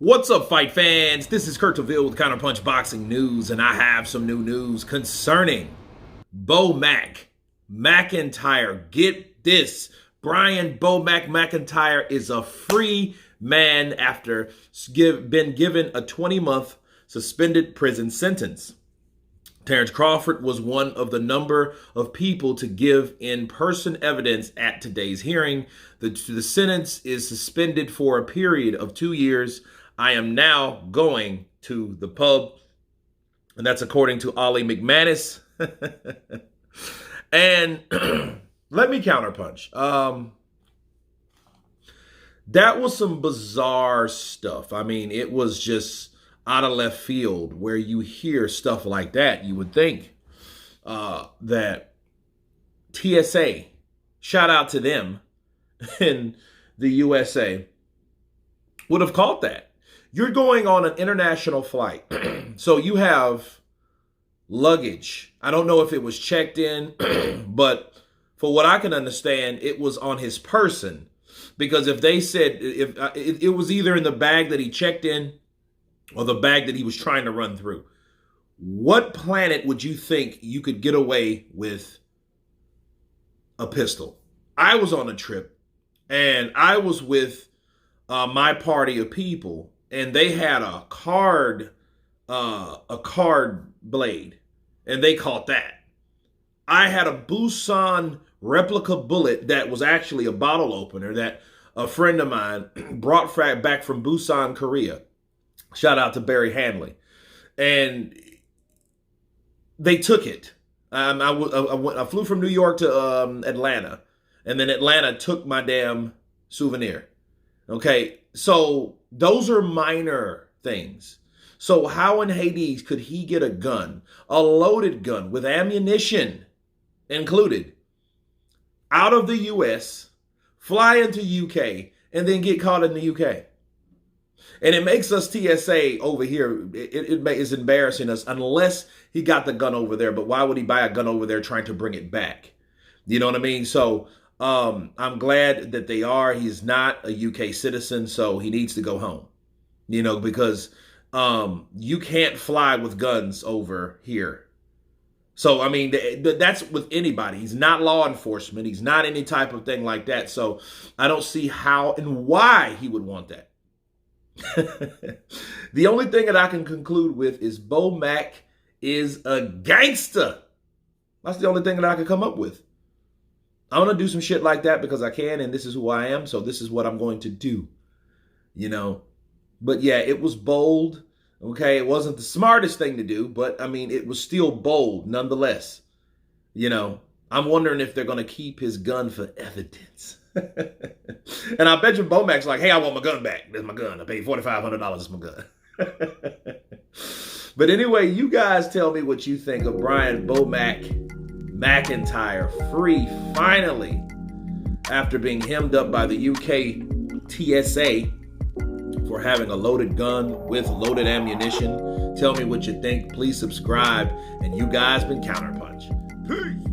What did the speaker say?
What's up, fight fans? This is Kurt DeVille with Counterpunch Boxing News, and I have some new news concerning Bomac McIntyre. Get this. Brian Bomac McIntyre is a free man after been given a 20-month suspended prison sentence. Terrence Crawford was one of the number of people to give in-person evidence at today's hearing. The sentence is suspended for a period of 2 years. I am now going to the pub. And that's according to Ollie McManus. And let me counterpunch. That was some bizarre stuff. I mean, it was just out of left field where you hear stuff like that. You would think that TSA, shout out to them in the USA, would have caught that. You're going on an international flight. So you have luggage. I don't know if it was checked in, but for what I can understand, it was on his person. Because if they said, if it was either in the bag that he checked in or the bag that he was trying to run through. What planet would you think you could get away with a pistol? I was on a trip and I was with my party of people, and they had a card blade, and they caught that. I had a Busan replica bullet that was actually a bottle opener that a friend of mine brought back from Busan, Korea. Shout out to Barry Hanley. And they took it. I flew from New York to Atlanta. And then Atlanta took my damn souvenir. Okay, so those are minor things. So how in Hades could he get a gun, a loaded gun with ammunition included, out of the U.S., fly into UK, and then get caught in the UK? And it makes us TSA over here, it is embarrassing us unless he got the gun over there. But why would he buy a gun over there trying to bring it back? You know what I mean? So I'm glad that they are. He's not a UK citizen, so he needs to go home. You know, because you can't fly with guns over here. So, I mean, that's with anybody. He's not law enforcement. He's not any type of thing like that. So I don't see how and why he would want that. The only thing that I can conclude with is Bomac is a gangster. That's the only thing that I can come up with. I'm going to do some shit like that because I can, and this is who I am, so this is what I'm going to do. You know? But yeah, it was bold. Okay, it wasn't the smartest thing to do, but I mean, it was still bold nonetheless. You know, I'm wondering if they're going to keep his gun for evidence. And I bet you Bomac's like, hey, I want my gun back. There's my gun. I paid $4,500. It's my gun. But anyway, you guys tell me what you think of Brian Bomac McIntyre free finally after being hemmed up by the UK TSA for having a loaded gun with loaded ammunition. Tell me what you think. Please subscribe. And you guys been Counterpunch. Peace.